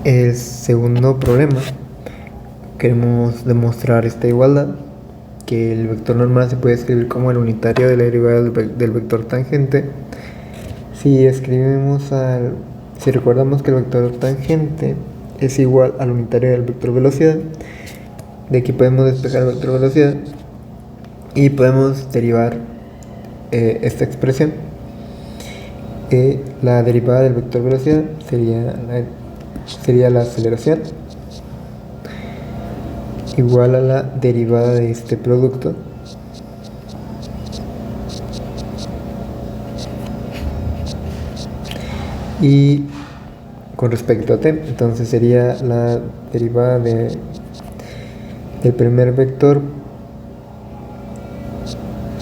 El segundo problema, queremos demostrar esta igualdad, que el vector normal se puede escribir como el unitario de la derivada del vector tangente. Si recordamos que el vector tangente es igual al unitario del vector velocidad, de aquí podemos despejar el vector velocidad y podemos derivar esta expresión. La derivada del vector velocidad sería la aceleración igual a la derivada de este producto y con respecto a t, entonces sería la derivada del primer vector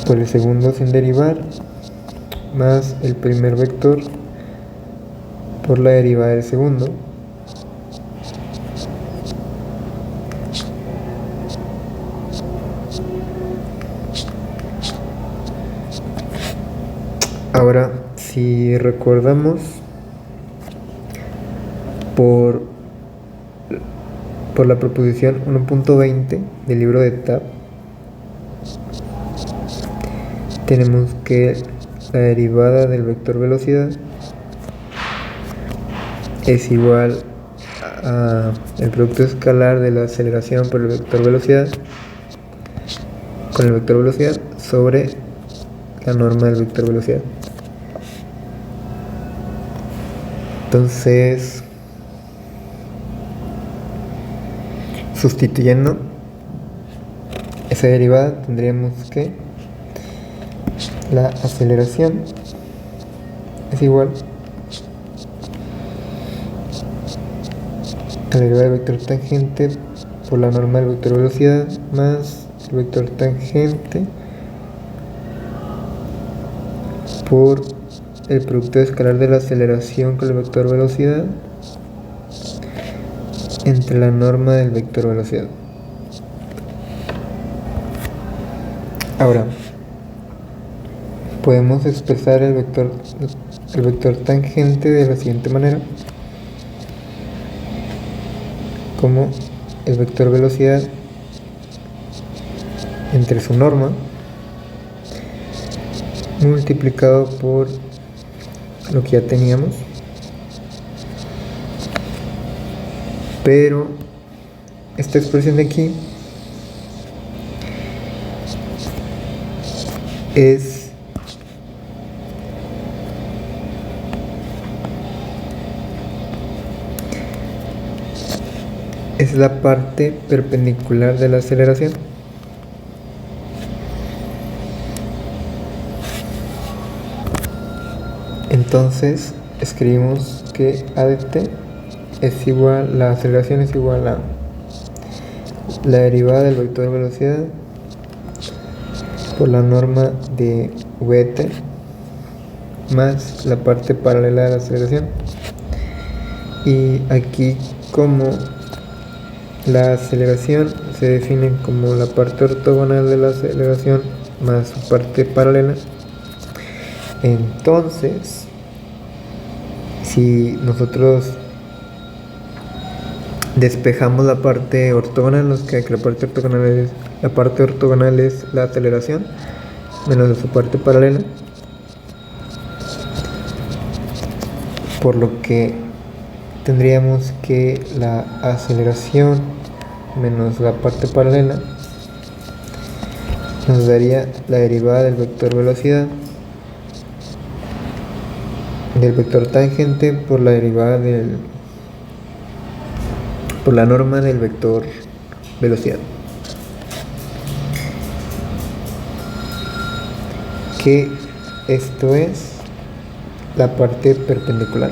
por el segundo sin derivar más el primer vector por la derivada del segundo Ahora, si recordamos, por la proposición 1.20 del libro de TAP, tenemos que la derivada del vector velocidad es igual a el producto escalar de la aceleración por el vector velocidad con el vector velocidad sobre la norma del vector velocidad. Entonces, sustituyendo esa derivada, tendríamos que la aceleración es igual a la derivada del vector tangente por la norma del vector velocidad más el vector tangente por el producto escalar de la aceleración con el vector velocidad entre la norma del vector velocidad. Ahora, podemos expresar el vector tangente de la siguiente manera, como el vector velocidad entre su norma multiplicado por lo que ya teníamos, pero esta expresión de aquí es la parte perpendicular de la aceleración. Entonces escribimos que a de t es igual, la aceleración es igual a la derivada del vector velocidad por la norma de v de t más la parte paralela de la aceleración. Y aquí, como la aceleración se define como la parte ortogonal de la aceleración más su parte paralela, entonces si nosotros despejamos la parte ortogonal, nos queda que la parte ortogonal es la aceleración menos su parte paralela, por lo que tendríamos que la aceleración menos la parte paralela nos daría la derivada del vector velocidad del vector tangente por la derivada por la norma del vector velocidad, que esto es la parte perpendicular.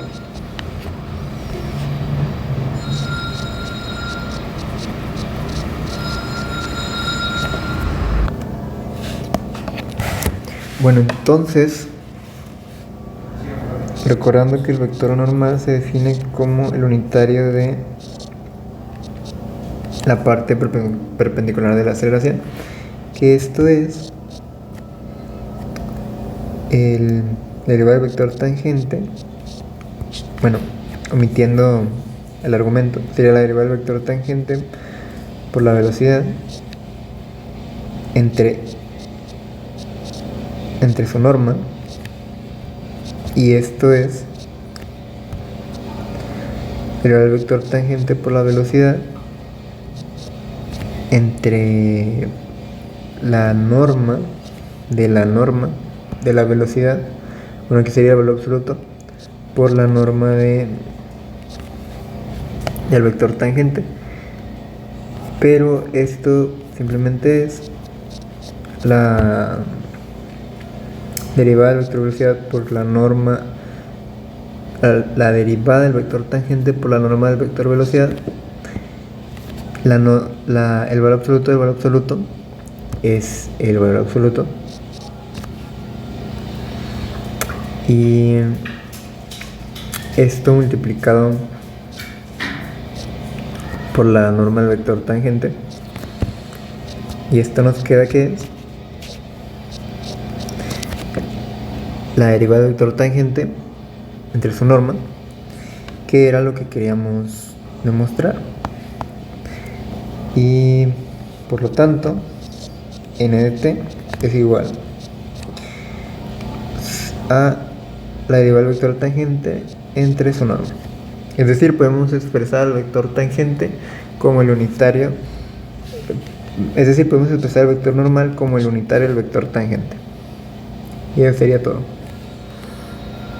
Bueno, entonces, recordando que el vector normal se define como el unitario de la parte perpendicular de la aceleración, que esto es la derivada del vector tangente, bueno, omitiendo el argumento sería la derivada del vector tangente por la velocidad entre su norma, y esto es derivada del vector tangente por la velocidad entre la norma de la velocidad, bueno, que sería el valor absoluto, por la norma del vector tangente. Pero esto simplemente es la derivada del vector velocidad por la norma, la derivada del vector tangente por la norma del vector velocidad. El valor absoluto del valor absoluto es el valor absoluto, y esto multiplicado por la norma del vector tangente, y esto nos queda que es la derivada del vector tangente entre su norma, que era lo que queríamos demostrar. Y por lo tanto n de t es igual a la derivada del vector tangente entre su norma. Es decir, podemos expresar el vector tangente como el unitario, es decir, podemos expresar el vector normal como el unitario del vector tangente. Y eso sería todo.